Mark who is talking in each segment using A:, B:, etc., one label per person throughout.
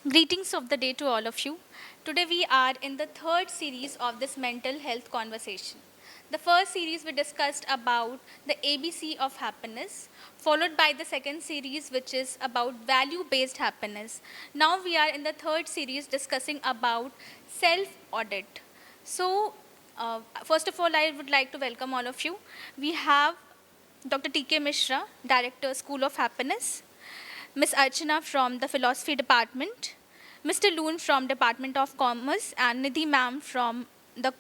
A: Greetings of the day to all of you. Today we are in the third series of this mental health conversation. The first series we discussed about the ABC of happiness, followed by the second series which is about value-based happiness. Now we are in the third series discussing about self-audit. So, first of all, I would like to welcome all of you. We have Dr. T.K. Mishra, Director, School of Happiness, Ms. Archana from the Philosophy Department, Mr. Loon from Department of Commerce, and Nidhi ma'am from the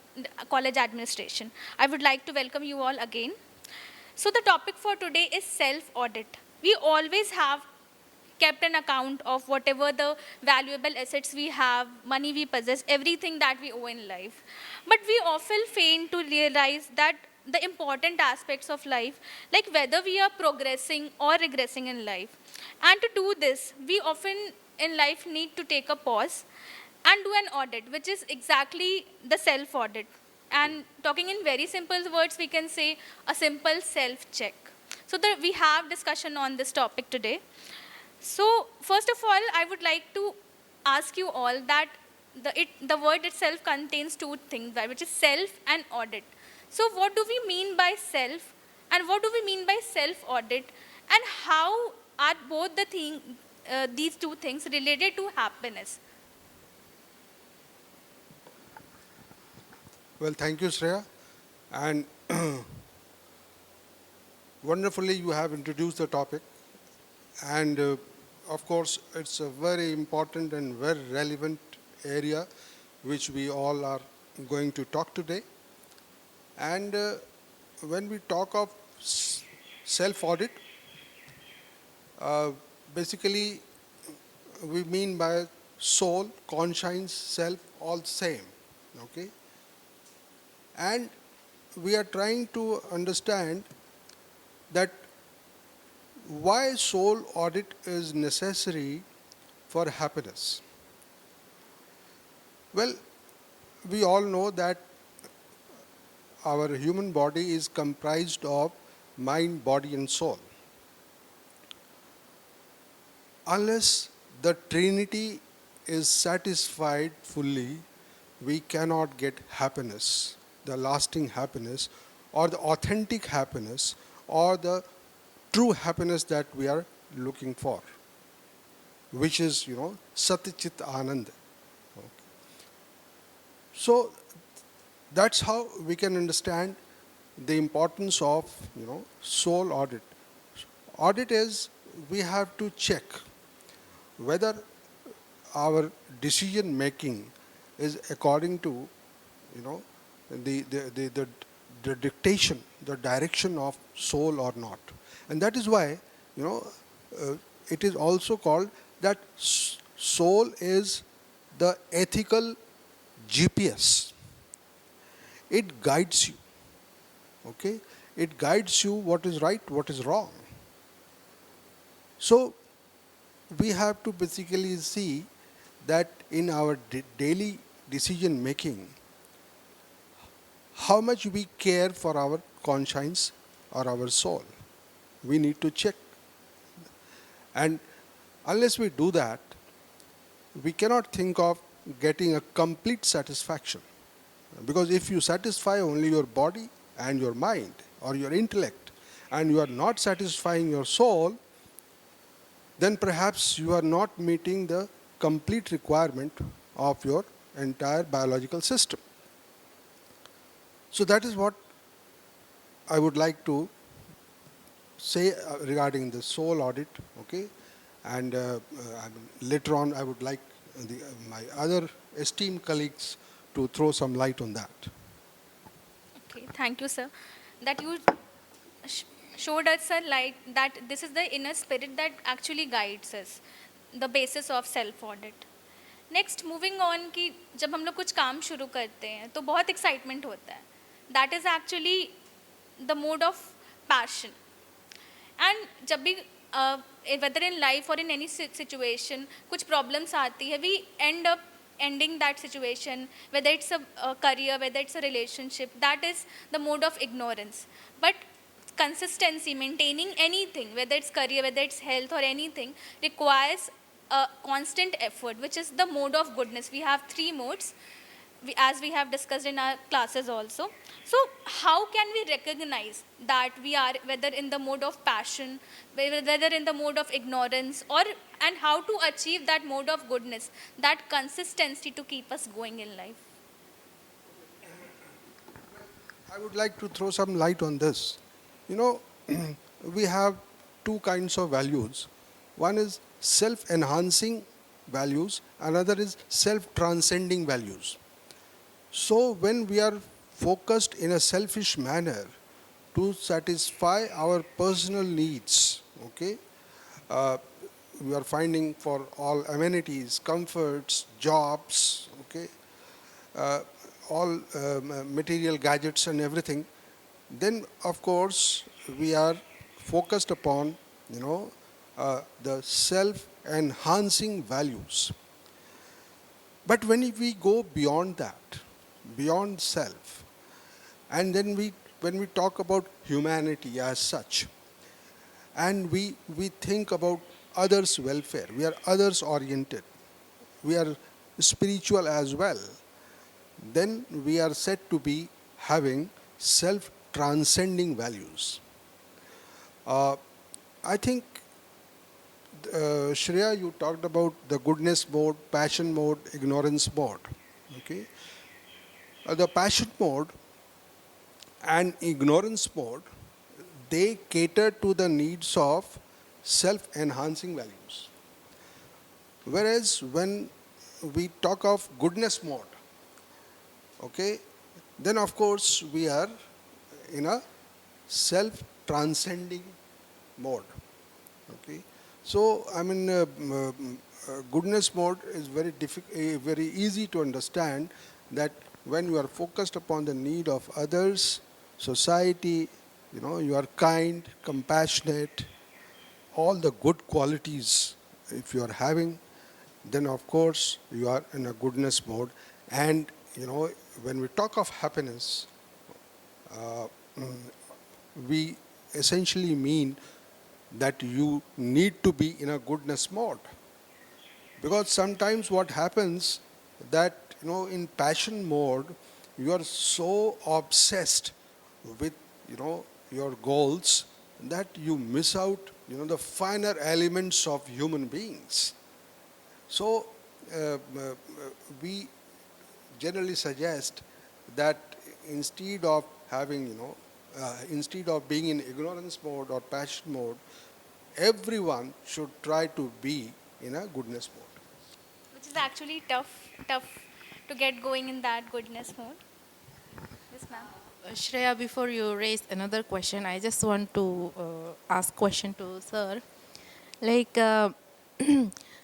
A: College Administration. I would like to welcome you all again. So the topic for today is self-audit. We always have kept an account of whatever the valuable assets we have, money we possess, everything that we owe in life. But we often fail to realize that the important aspects of life, like whether we are progressing or regressing in life. And to do this, we often in life need to take a pause and do an audit, which is exactly the self audit. And talking in very simple words, we can say a simple self check. So we have discussion on this topic today. So, first of all, I would like to ask you all that the word itself contains two things, right, which is self and audit. So, what do we mean by self and what do we mean by self audit, and how are both these two things related to happiness?
B: Well, thank you, Shreya. And wonderfully, you have introduced the topic. And of course, it's a very important and very relevant area which we all are going to talk today. And when we talk of self audit, basically we mean by soul, conscience, self, all same. Okay? And we are trying to understand that why soul audit is necessary for happiness. Well, we all know that our human body is comprised of mind, body, and soul. Unless the Trinity is satisfied fully, we cannot get happiness, the lasting happiness, or the authentic happiness, or the true happiness that we are looking for, which is, Satyachit Anand. So that's how we can understand the importance of, soul audit. Audit is we have to check whether our decision making is according to, the, the, the, the, the dictation, the direction of soul or not. And that is why, it is also called that soul is the ethical GPS. It guides you, okay? It guides you what is right, what is wrong. So we have to basically see that in our daily decision making, how much we care for our conscience or our soul. We need to check. And unless we do that, we cannot think of getting a complete satisfaction. Because if you satisfy only your body and your mind or your intellect, and you are not satisfying your soul, then perhaps you are not meeting the complete requirement of your entire biological system. So that is what I would like to say regarding the soul audit, okay? And later on, I would like my other esteemed colleagues to throw some light on that.
A: Okay, thank you, sir. That you showed us a light that this is the inner spirit that actually guides us, the basis of self audit. Next moving on कि जब हम लोग कुछ काम शुरू करते हैं तो बहुत एक्साइटमेंट होता है. That is actually the mode of passion. And जब भी वेदर इन लाइफ और इन एनी सिचुएशन कुछ प्रॉब्लम्स आती है, we end up ending that situation, whether it's a career, whether it's a relationship, that is the mode of ignorance. But consistency, maintaining anything, whether it's career, whether it's health or anything, requires a constant effort, which is the mode of goodness. We have three modes, as we have discussed in our classes also. So, how can we recognize that we are whether in the mode of passion, whether in the mode of ignorance, or and how to achieve that mode of goodness, that consistency to keep us going in life?
B: I would like to throw some light on this. You know, we have two kinds of values. One is self enhancing values, another is self transcending values. So, when we are focused in a selfish manner to satisfy our personal needs, okay, uh, we are finding for all amenities, comforts, jobs, okay, uh, all material gadgets and everything, then of course we are focused upon, you know, the self-enhancing values. But when we go beyond that, beyond self, and then when we talk about humanity as such, and we think about others' welfare, we are others oriented, we are spiritual as well, then we are said to be having self transcending values. Uh, I think, Shreya, you talked about the goodness mode, passion mode, ignorance mode. Okay, the passion mode and ignorance mode, they cater to the needs of self-enhancing values. Whereas when we talk of goodness mode, okay, then of course we are in a self-transcending mode. Okay, so I mean, goodness mode is very easy to understand that when you are focused upon the need of others, society, you know, you are kind, compassionate, all the good qualities. If you are having, then of course you are in a goodness mode. And you know, when we talk of happiness, uh, mm, we essentially mean that you need to be in a goodness mode, because sometimes what happens that, you know, in passion mode you are so obsessed with, you know, your goals that you miss out, you know, the finer elements of human beings. So we generally suggest that instead of having, you know, instead of being in ignorance mode or passion mode, everyone should try to be in a goodness mode.
A: Which is actually tough to get going in that goodness mode. Yes, ma'am.
C: Shreya, before you raise another question, I just want to ask question to sir. Like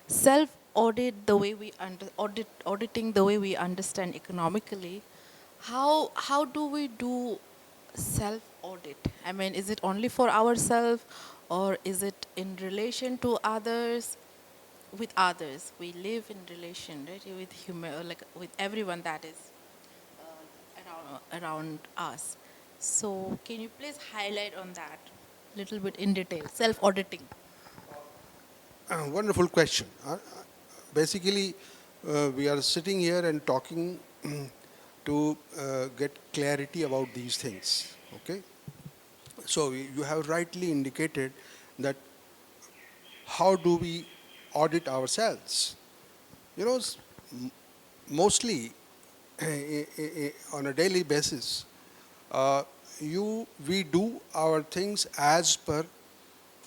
C: self audit the way we auditing the way we understand economically. How do we do self audit? I mean, is it only for ourselves, or is it in relation to others? With others, we live in relation, right? With human, like with everyone that is around us. So can you please highlight on that little bit in detail? Self-auditing.
B: Wonderful question. Basically, we are sitting here and talking to get clarity about these things. Okay, so you have rightly indicated that how do we audit ourselves? You know, mostly on a daily basis, uh, we do our things as per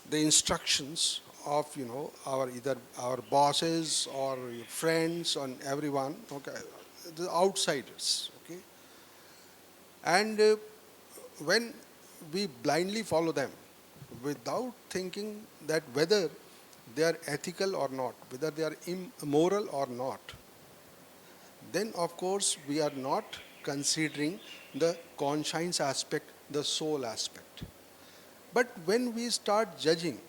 B: the instructions of, you know, our either our bosses or friends and everyone, okay, the outsiders, okay, and when we blindly follow them without thinking that whether they are ethical or not, whether they are immoral or not, then of course we are not considering the conscience aspect, the soul aspect. But when we start judging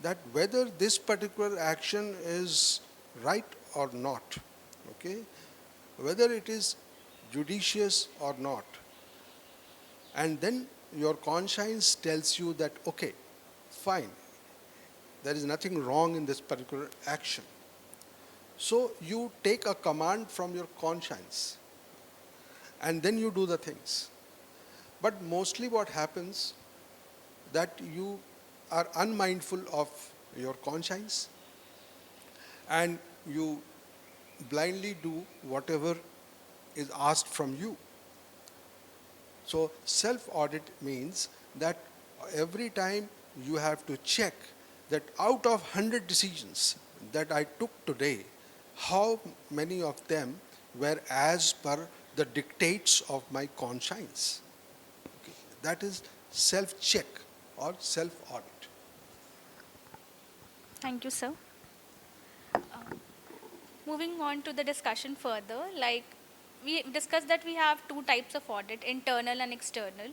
B: that whether this particular action is right or not, okay, whether it is judicious or not, and then your conscience tells you that okay, fine, there is nothing wrong in this particular action. So you take a command from your conscience and then you do the things. But mostly what happens that you are unmindful of your conscience and you blindly do whatever is asked from you. So self-audit means that every time you have to check that out of 100 decisions that I took today, how many of them were as per the dictates of my conscience. Okay. That is self-check or self-audit.
A: Thank you, sir. Moving on to the discussion further, like we discussed that we have two types of audit, internal and external.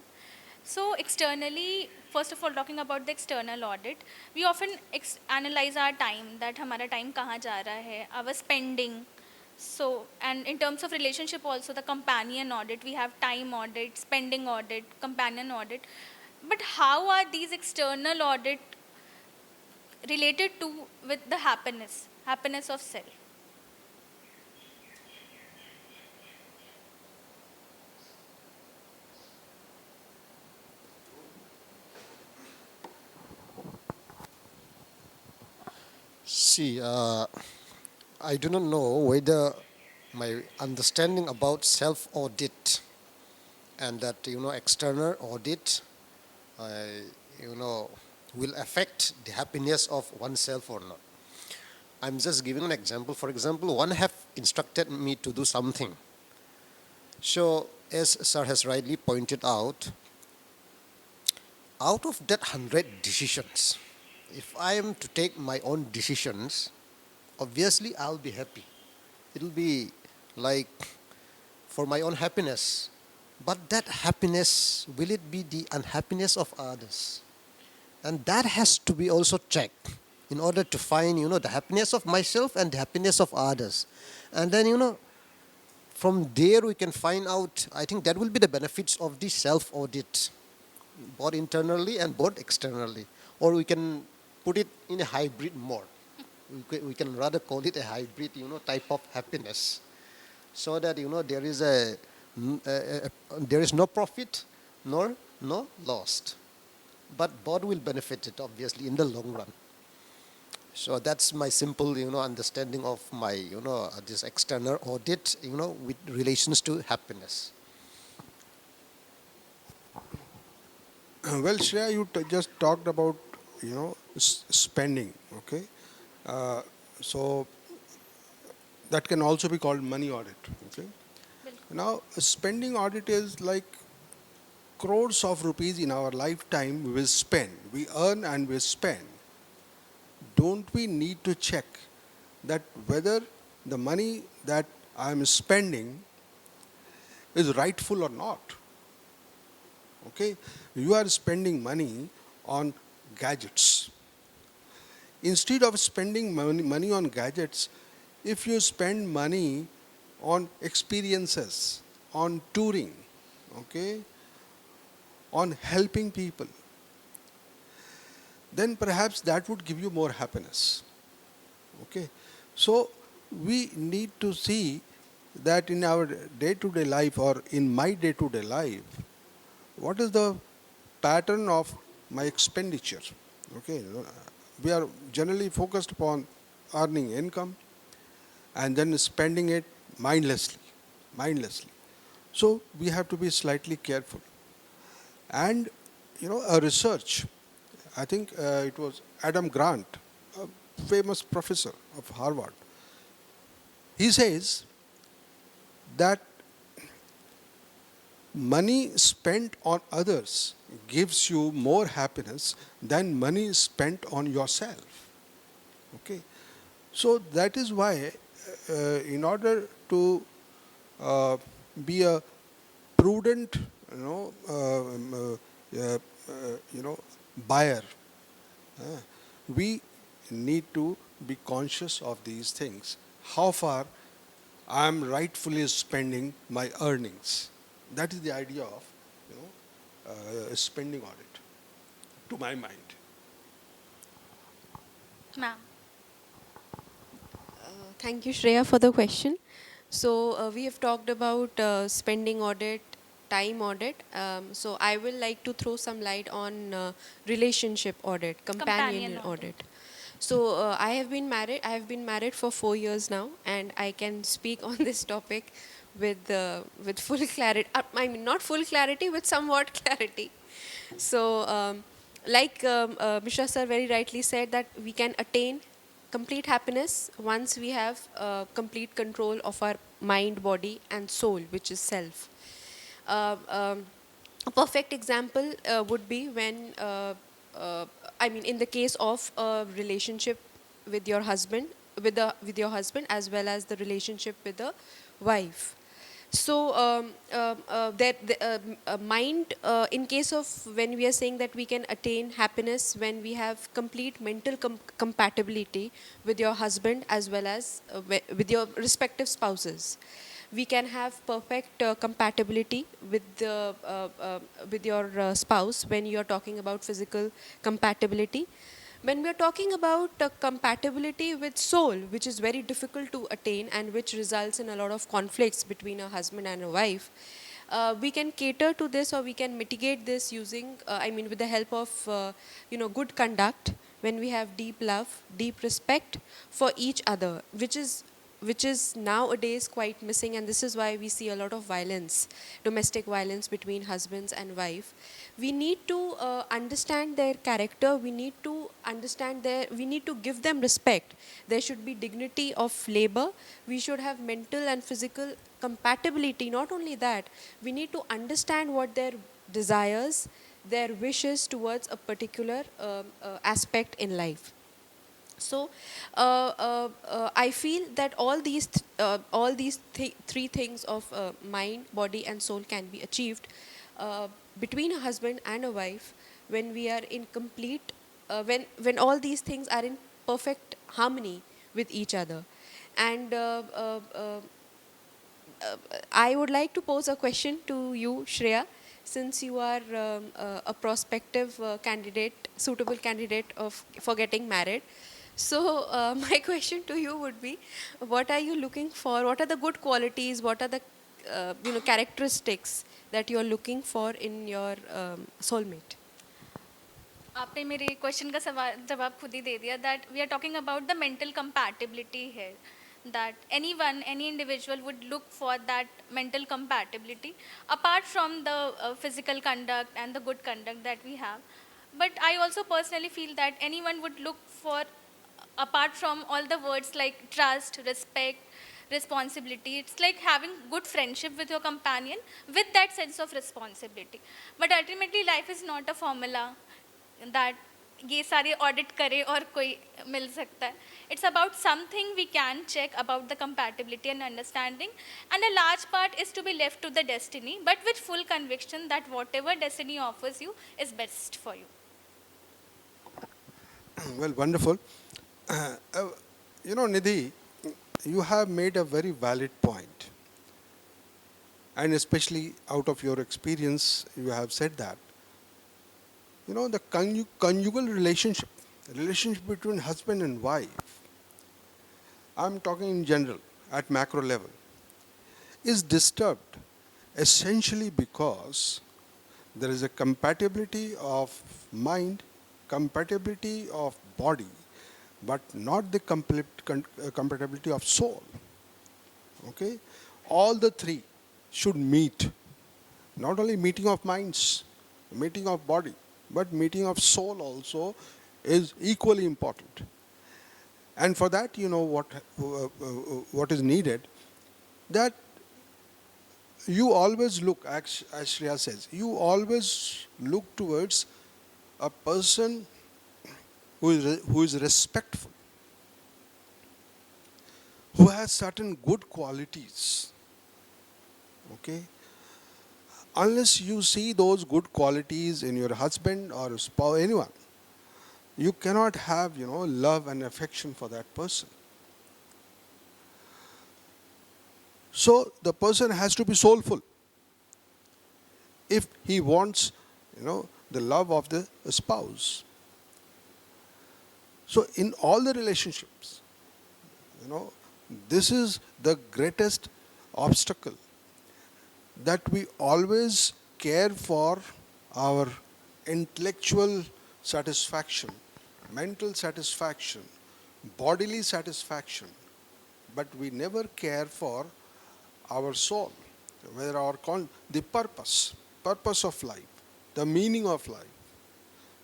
A: So externally, first of all, talking about the external audit, we often analyze our time, that हमारा time कहाँ जा रहा है, our spending. So, and in terms of relationship also, the companion audit, we have time audit, spending audit, companion audit. But how are these external audit related to with the happiness of self?
D: See, I do not know whether my understanding about self-audit and that external audit, you know, will affect the happiness of oneself or not. I'm just giving an example. For example, one have instructed me to do something. So, as Sir has rightly pointed out of that 100 decisions, if I am to take my own decisions, obviously I'll be happy. It'll be like for my own happiness. But that happiness, will it be the unhappiness of others? And that has to be also checked in order to find, the happiness of myself and the happiness of others. And then, from there we can find out, I think that will be the benefits of the self-audit, both internally and both externally. Or we can put it in a hybrid mode. We can rather call it a hybrid, type of happiness, so that there is there is no profit nor no loss, but both will benefit it obviously in the long run. So that's my simple understanding of my this external audit with relations to happiness.
B: Well, Shreya, you just talked about spending. Okay, uh, so that can also be called money audit. Okay, now a spending audit is like crores of rupees in our lifetime we spend, we earn and we spend. Don't we need to check that whether the money that I'm spending is rightful or not? Okay, you are spending money on gadgets. Instead of spending money on gadgets, if you spend money on experiences, on touring, okay, on helping people, then perhaps that would give you more happiness. Okay, so we need to see that in our day-to-day life or in my day-to-day life, what is the pattern of my expenditure? Okay, we are generally focused upon earning income and then spending it mindlessly, mindlessly. So we have to be slightly careful. And a research, I think it was Adam Grant, a famous professor of Harvard. He says that money spent on others gives you more happiness than money spent on yourself. Okay, so that is why, in order to uh, be a prudent, buyer, uh, we need to be conscious of these things. How far I am rightfully spending my earnings. That is the idea of spending audit, to my mind.
A: Ma'am.
E: Thank you, Shreya, for the question. So we have talked about spending audit, time audit. So I will like to throw some light on relationship audit,
A: Companion
E: companion
A: audit.
E: audit. So I have been married. I have been married for 4 years now, and I can speak on this topic with full clarity. I mean, not full clarity, with somewhat clarity. So, Mishra sir very rightly said that we can attain complete happiness once we have complete control of our mind, body, and soul, which is self. Uh, um, a perfect example would be when, uh, I mean, in the case of a relationship with your husband, with your husband, as well as the relationship with the wife. So, mind, in case of when we are saying that we can attain happiness when we have complete mental compatibility with your husband as well as with your respective spouses. We can have perfect compatibility with your spouse when you are talking about physical compatibility. When we are talking about compatibility with soul, which is very difficult to attain and which results in a lot of conflicts between a husband and a wife, we can cater to this, or we can mitigate this using, with the help of, good conduct. When we have deep love, deep respect for each other, which is nowadays quite missing, and this is why we see a lot of violence, domestic violence between husbands and wife. We need to understand their character. We need to give them respect. There should be dignity of labor. We should have mental and physical compatibility. Not only that, we need to understand what their desires, their wishes towards a particular aspect in life. So, I feel that all these three things of mind, body, and soul can be achieved between a husband and a wife when we are in complete, when all these things are in perfect harmony with each other. And I would like to pose a question to you, Shreya, since you are a prospective candidate, suitable candidate for getting married. So, my question to you would be, what are you looking for? What are the good qualities? What are the characteristics that you are looking for in your soulmate?
A: आपने मेरे question का सवाल जवाब खुद ही दे दिया that we are talking about the mental compatibility है that anyone, any individual would look for that mental compatibility apart from the physical conduct and the good conduct that we have. But I also personally feel that anyone would look for, apart from all the words like trust, respect, responsibility, it's like having good friendship with your companion with that sense of responsibility. But ultimately life is not a formula that ये सारे audit करे और कोई मिल सकता है. It's about something we can check about the compatibility and understanding, and a large part is to be left to the destiny, but with full conviction that whatever destiny offers you is best for you.
B: Well, wonderful. Nidhi, you have made a very valid point. And especially out of your experience, you have said that. The conjugal relationship between husband and wife, I'm talking in general, at macro level, is disturbed essentially because there is a compatibility of mind, compatibility of body, but not the compatibility of soul. Okay? All the three should meet. Not only meeting of minds, meeting of body, but meeting of soul also is equally important. And for that, what is needed, that you always look, as Shreya says, you always look towards a person who is respectful, who has certain good qualities. Okay? Unless you see those good qualities in your husband or spouse, anyone, you cannot have, love and affection for that person. So the person has to be soulful if he wants, the love of the spouse. So in all the relationships, you know, this is the greatest obstacle, that we always care for our intellectual satisfaction, mental satisfaction, bodily satisfaction, but we never care for our soul, whether the purpose of life, the meaning of life.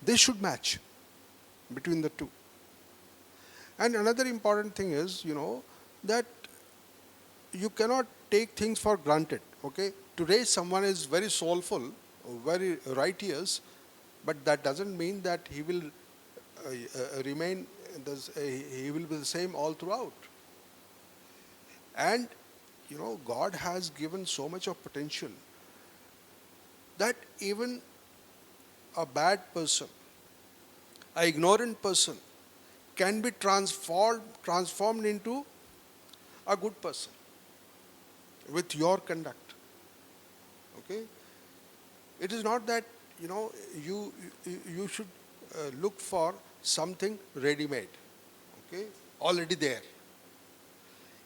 B: They should match between the two. And another important thing is, that you cannot take things for granted. Okay, today someone is very soulful, very righteous, but that doesn't mean that he will remain. He will be the same all throughout. And God has given so much of potential that even a bad person, a ignorant person, can be transformed into a good person with your conduct. Okay, it is not that you should look for something ready made, okay, already there.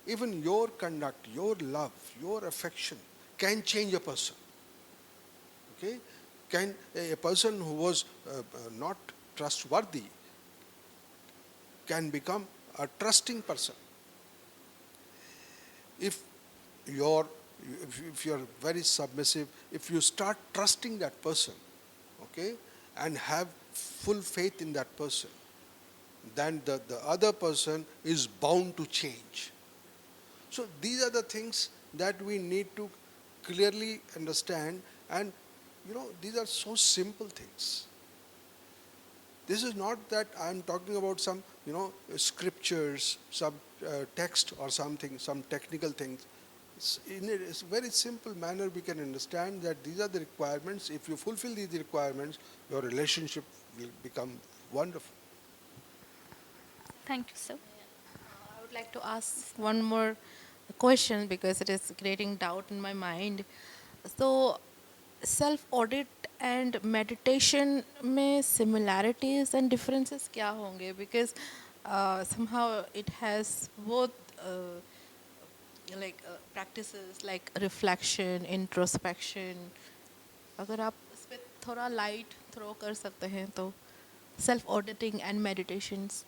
B: Even your conduct, your love, your affection can change a person. Okay, can a person who was not trustworthy can become a trusting person if you're if you're very submissive, if you start trusting that person, okay, and have full faith in that person, then the other person is bound to change. So these are the things that we need to clearly understand, and these are so simple things. This is not that I'm talking about some scriptures, some text or something, some technical things. In a very simple manner we can understand that these are the requirements. If you fulfill these requirements, your relationship will become wonderful.
A: Thank you, sir.
C: I would like to ask one more question because it is creating doubt in my mind. So, self audit and meditation में similarities and differences क्या होंगे? Because somehow it has both practices like reflection, introspection. अगर आप इस पे थोड़ा light throw कर सकते हैं तो self auditing and meditations.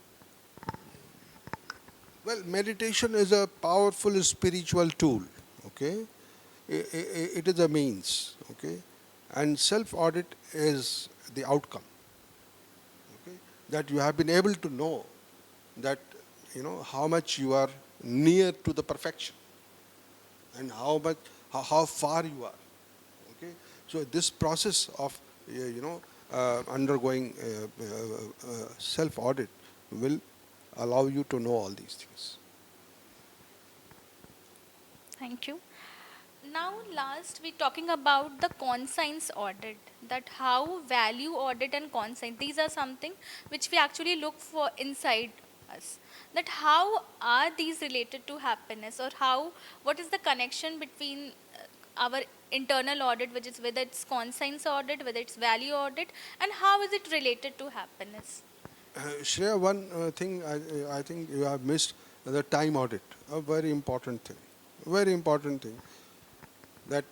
B: Well, meditation is a powerful spiritual tool, okay? It is a means, okay? And self-audit is the outcome, okay? That you have been able to know that, how much you are near to the perfection and how far you are, okay? So this process of, undergoing self-audit will allow you to know all these things.
A: Thank you. Now, last we're talking about the conscience audit. That how value audit and conscience, these are something which we actually look for inside us. That how are these related to happiness, or what is the connection between our internal audit, which is whether it's conscience audit, whether it's value audit, and how is it related to happiness?
B: Shreya, one thing I think you have missed, the time audit, a very important thing. Very important thing, that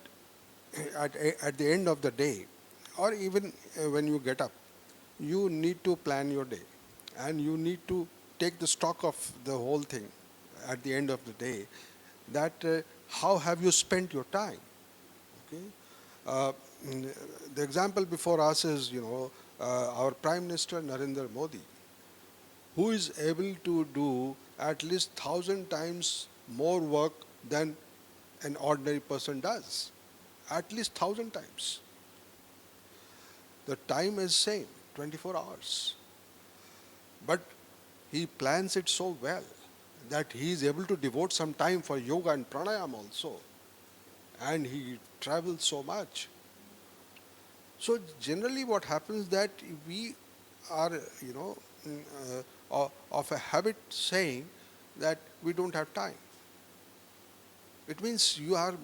B: at the end of the day, or even when you get up, you need to plan your day, and you need to take the stock of the whole thing at the end of the day, that how have you spent your time, okay? Uh, the example before us is, our Prime Minister Narendra Modi, who is able to do at least 1,000 times more work than an ordinary person does. At least 1,000 times. The time is same, 24 hours. But he plans it so well that he is able to devote some time for yoga and pranayama also. And he travels so much. So generally what happens that we are, of a habit saying that we don't have time. It means you have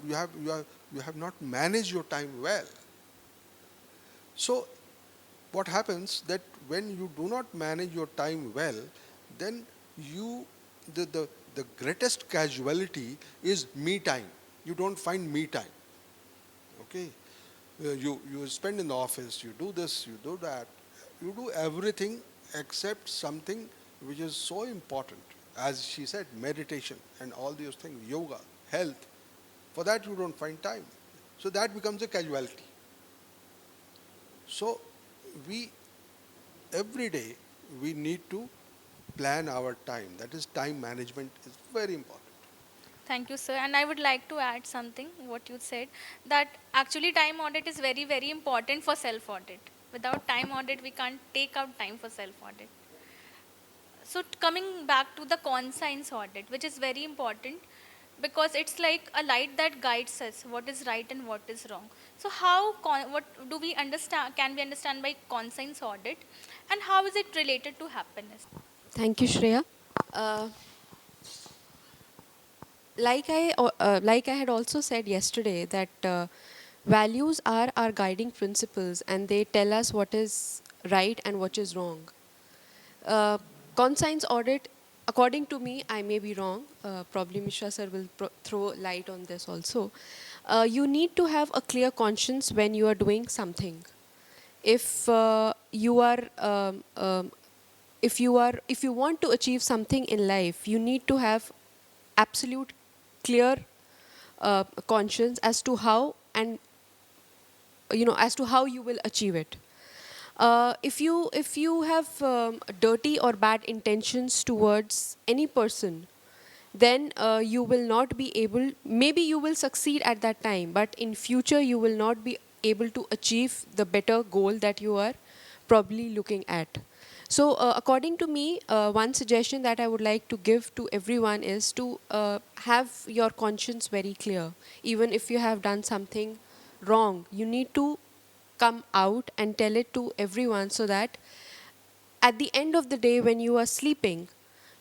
B: not managed your time well. So what happens that when you do not manage your time well, then you, the greatest casualty is me time. You don't find me time. Okay? You spend in the office, you do this, you do that, you do everything except something which is so important. As she said, meditation and all those things, yoga, health. For that you don't find time. So that becomes a casualty. So we, every day, we need to plan our time. That is, time management is very important.
A: Thank you, sir. And I would like to add something, what you said, that actually time audit is very, very important for self audit. Without time audit, we can't take out time for self audit. So, coming back to the conscience audit, which is very important because it's like a light that guides us what is right and what is wrong. So, what do we understand? Can we understand by conscience audit, and how is it related to happiness?
E: Thank you, Shreya. Uh, like I had also said yesterday that values are our guiding principles and they tell us what is right and what is wrong. Uh, Conscience audit, according to me, I may be wrong. Probably Mishra sir will throw light on this also. You need to have a clear conscience when you are doing something. If you are if you want to achieve something in life, you need to have absolute clear conscience as to how, and as to how you will achieve it. If you have dirty or bad intentions towards any person, then you will not be able, maybe you will succeed at that time, but in future you will not be able to achieve the better goal that you are probably looking at. So according to me, one suggestion that I would like to give to everyone is to have your conscience very clear. Even if you have done something wrong, you need to come out and tell it to everyone, so that at the end of the day when you are sleeping,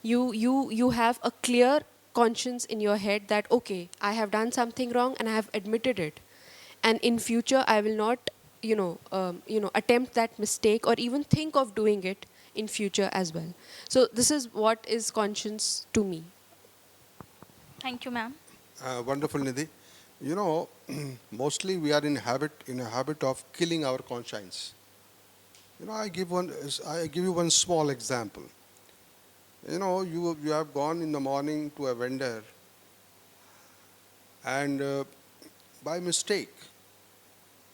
E: you have a clear conscience in your head that okay, I have done something wrong and I have admitted it, and in future I will not attempt that mistake or even think of doing it in future as well. So this is what is conscience to me.
A: Thank you, ma'am.
B: Wonderful, Nidhi. You know, mostly we are in a habit of killing our conscience. You know, I give you one small example. You know, you have gone in the morning to a vendor, and by mistake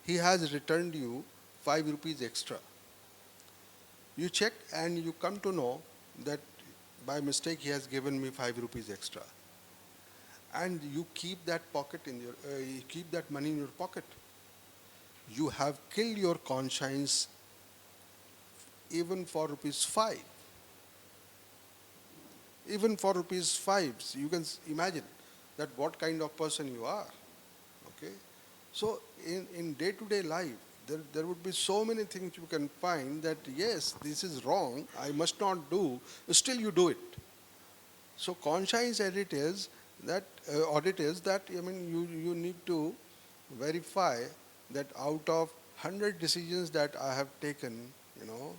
B: he has returned you 5 rupees extra. You check and you come to know that by mistake he has given me 5 rupees extra, and you keep that you keep that money in your pocket. You have killed your conscience even for rupees 5. Even for rupees 5, so you can imagine that what kind of person you are. Okay? So in day-to-day life, there would be so many things you can find that yes, this is wrong, I must not do, still you do it. So conscience audit is that, I mean, you need to verify that out of 100 decisions that I have taken, you know,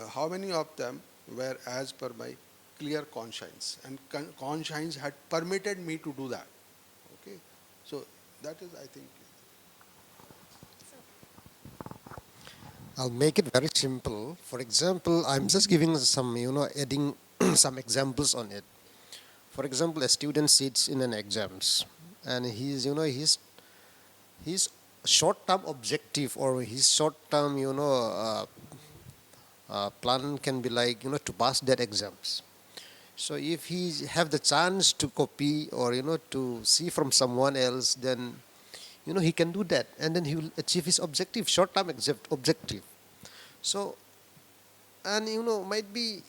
B: how many of them were as per my clear conscience, and conscience had permitted me to do that. Okay, so that is, I think.
D: I'll make it very simple. For example, I'm just giving some, adding some examples on it. For example, a student sits in an exams, and his short-term objective or his short-term, plan can be like, to pass that exams. So if he have the chance to copy or, to see from someone else, then, he can do that, and then he will achieve his objective, short-term objective. So, and, might be,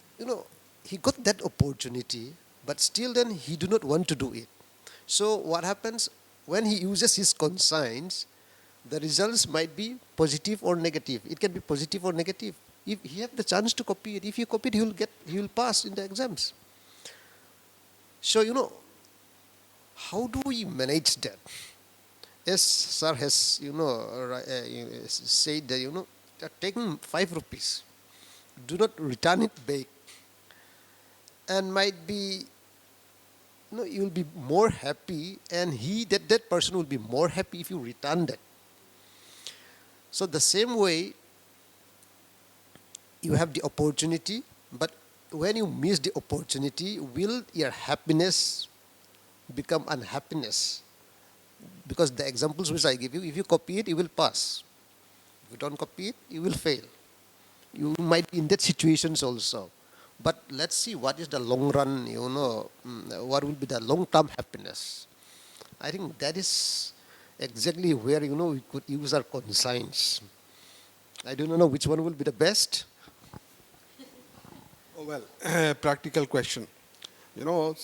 D: he got that opportunity, but still then he do not want to do it. So what happens when he uses his conscience? The results might be positive or negative. It can be positive or negative. If he have the chance to copy it, if he copied, he will pass in the exams. So, how do we manage that? As sir has, said that, that taking 5 rupees, do not return it back. and might be, you will be more happy, and that person will be more happy if you return that. So the same way, you have the opportunity, but when you miss the opportunity, will your happiness become unhappiness? Because the examples which I give you, if you copy it, you will pass. If you don't copy it, you will fail. You might be in that situations also. But let's see what is the long run, what will be the long term happiness. I think that is exactly where, we could use our conscience. I do not know which one will be the best.
B: Oh, well, practical question. You know,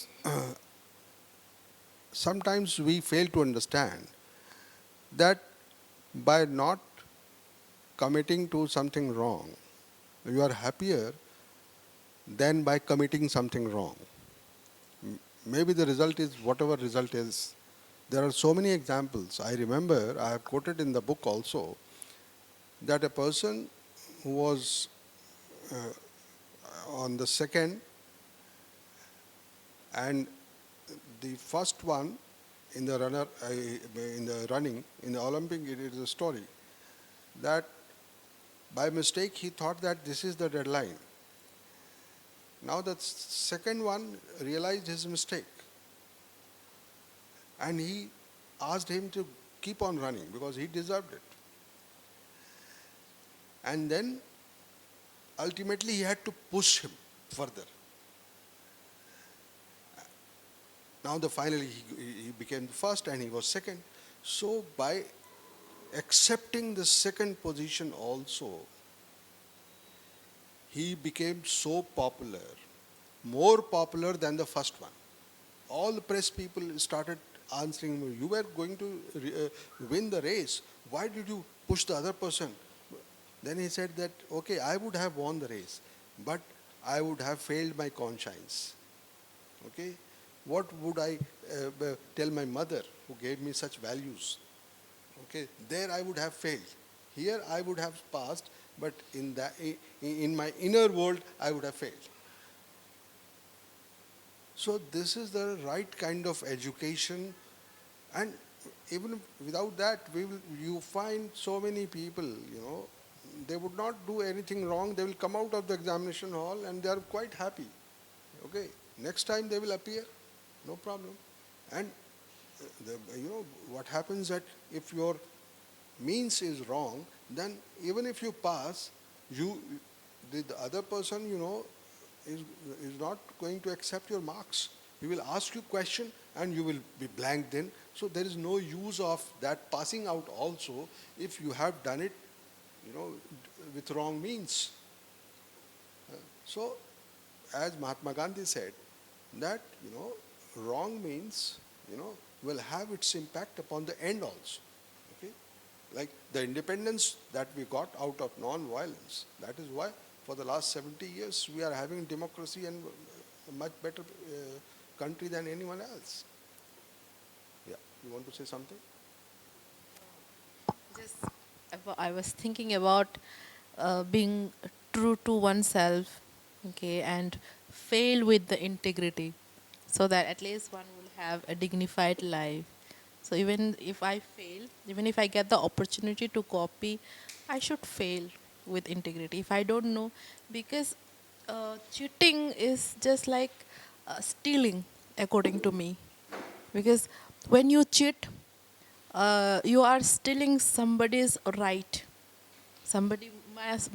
B: sometimes we fail to understand that by not committing to something wrong, you are happier than by committing something wrong. Maybe the result is whatever result is. There are so many examples. I remember, I have quoted in the book also, that a person who was on the second and the first one in the running in the Olympic, it is a story that by mistake he thought that this is the deadline. Now the second one realized his mistake and he asked him to keep on running because he deserved it. And then ultimately he had to push him further. Now finally he became the first and he was second. So by accepting the second position also, he became so popular, more popular than the first one. All the press people started answering him, you were going to win the race. Why did you push the other person? Then he said that, okay, I would have won the race, but I would have failed my conscience. Okay? What would I tell my mother who gave me such values? Okay, there I would have failed. Here I would have passed, but in my inner world I would have failed. So this is the right kind of education, and even without that, you find so many people, they would not do anything wrong. They will come out of the examination hall and they are quite happy. Okay, next time they will appear, no problem. And what happens that if your means is wrong, then even if you pass, you the other person, is not going to accept your marks. He will ask you question and you will be blank then. So there is no use of that passing out also if you have done it, with wrong means. So as Mahatma Gandhi said, that wrong means will have its impact upon the end also. Okay, like the independence that we got out of non-violence. That is why for the last 70 years we are having democracy and a much better country than anyone else. Yeah, you want to say something?
C: Just I was thinking about being true to oneself, okay, and fail with the integrity, so that at least one will have a dignified life. So even if I fail, even if I get the opportunity to copy, I should fail with integrity. If I don't know, because cheating is just like stealing, according to me, because when you cheat, you are stealing somebody's right. Somebody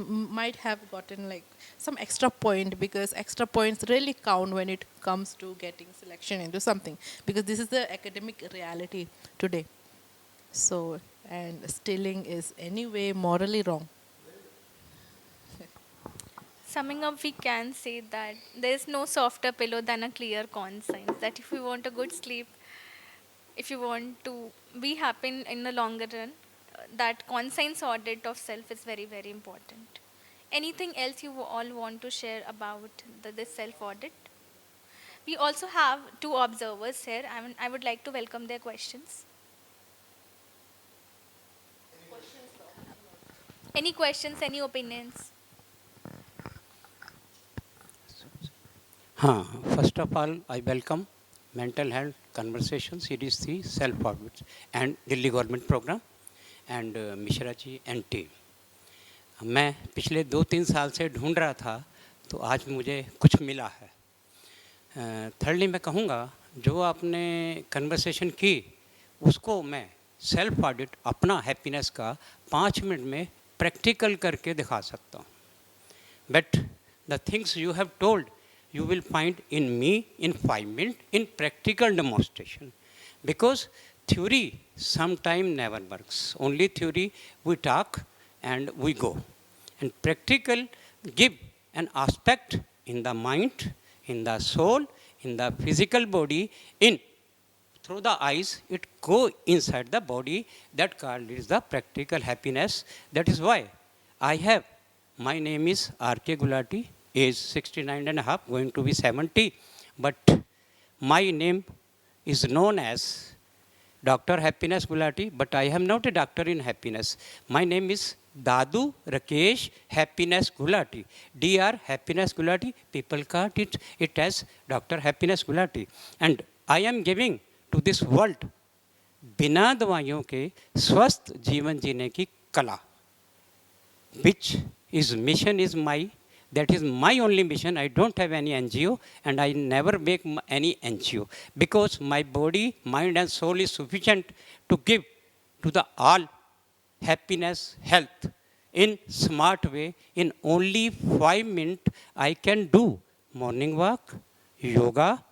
C: might have gotten like some extra point, because extra points really count when it comes to getting selection into something, because this is the academic reality today. So, and stealing is anyway morally wrong.
A: Summing up, we can say that there is no softer pillow than a clear conscience. That if you want a good sleep, if you want to be happy in the longer run, that conscience audit of self is very, very important. Anything else you all want to share about this self audit? We also have two observers here. I would like to welcome their questions. Any questions, any opinions?
F: हाँ, first of all, I welcome Mental Health Conversation Series 3 Self-Audit and Delhi government programme and Mishra ji and team. मैं पिछले 2-3 साल से ढूंढ रहा था, तो आज मुझे कुछ मिला है। थर्डली मैं कहूँगा, जो आपने कन्वर्सेशन की उसको मैं सेल्फ ऑडिट अपना हैप्पीनेस का 5 मिनट में प्रैक्टिकल करके दिखा सकता हूँ। But the things you have told, you will find in me in 5 minutes in practical demonstration. Because theory sometimes never works. Only theory we talk and we go. And practical give an aspect in the mind, in the soul, in the physical body, in through the eyes, it go inside the body. That called is the practical happiness. That is why I have, my name is R.K. Gulati, age 69 and a half, going to be 70. But my name is known as Dr. Happiness Gulati, but I am not a doctor in happiness. My name is Dadu Rakesh Happiness Gulati. Dr. Happiness Gulati, people call it as Dr. Happiness Gulati. And I am giving to this world बिना दवाइयों के स्वस्थ जीवन जीने की कला, which is mission is my, that is my only mission. I don't have any NGO and I never make any NGO because my body, mind and soul is sufficient to give to the all happiness, health in smart way. In only 5 minutes I can do morning walk, yoga,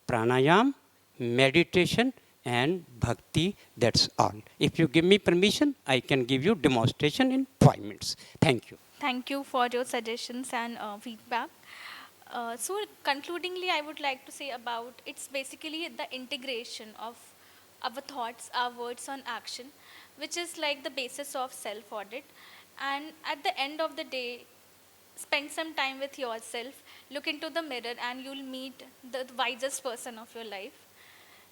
F: pranayam, meditation and bhakti. That's all. If you give me permission, I can give you demonstration in 5 minutes. Thank you.
A: Thank you for your suggestions and feedback. So, concludingly, I would like to say about it's basically the integration of our thoughts, our words on action, which is like the basis of self audit. And at the end of the day, spend some time with yourself, look into the mirror, and you'll meet the wisest person of your life,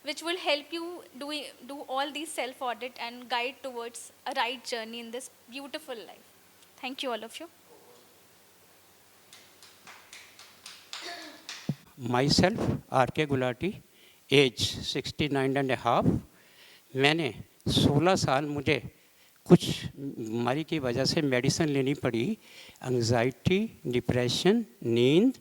A: which will help you do all these self audit and guide towards a right journey in this beautiful life. Thank you, all of you.
F: Myself, R.K. Gulati, age 69 and a half. मैंने 16 साल मुझे कुछ बीमारी की वजह से medicine लेनी पड़ी। एंग्जाइटी, डिप्रेशन, नींद,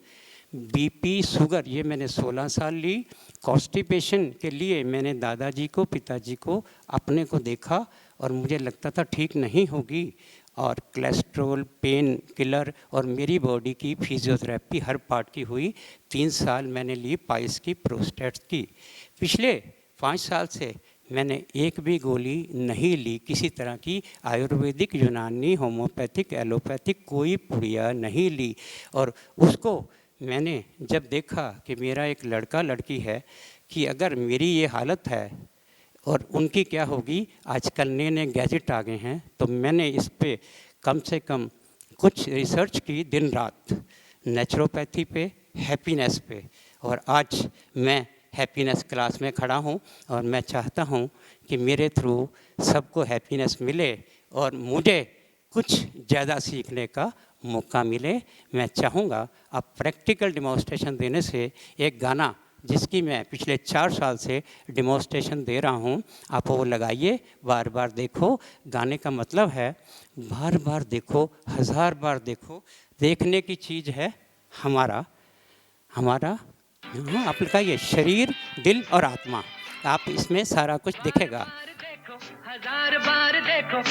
F: बीपी, शुगर, ये मैंने 16 साल ली। कॉन्स्टिपेशन के लिए मैंने दादाजी को, पिताजी को, अपने को देखा और मुझे लगता था ठीक नहीं होगी। और कोलेस्ट्रॉल, पेन किलर और मेरी बॉडी की फिजियोथेरेपी हर पार्ट की हुई। 3 साल मैंने ली पाइल्स की, प्रोस्टेट की। पिछले 5 साल से मैंने एक भी गोली नहीं ली किसी तरह की, आयुर्वेदिक, यूनानी, होम्योपैथिक, एलोपैथिक, कोई पुड़िया नहीं ली। और उसको मैंने जब देखा कि मेरा एक लड़का लड़की है, कि अगर मेरी ये हालत है और उनकी क्या होगी, आजकल नए नए गैजेट आ गए हैं, तो मैंने इस पे कम से कम कुछ रिसर्च की दिन रात, नेचुरोपैथी पे, हैप्पीनेस पे। और आज मैं हैप्पीनेस क्लास में खड़ा हूँ और मैं चाहता हूँ कि मेरे थ्रू सबको हैप्पीनेस मिले और मुझे कुछ ज़्यादा सीखने का मौका मिले। मैं चाहूँगा आप प्रैक्टिकल डिमॉन्स्ट्रेशन देने से, एक गाना जिसकी मैं पिछले 4 साल से डिमॉन्स्ट्रेशन दे रहा हूँ, आप वो लगाइए, बार बार देखो। गाने का मतलब है बार बार देखो, 1000 बार देखो। देखने की चीज़ है हमारा आप लगाइए, शरीर, दिल और आत्मा। आप इसमें सारा कुछ दिखेगा।
G: 1000 बार देखो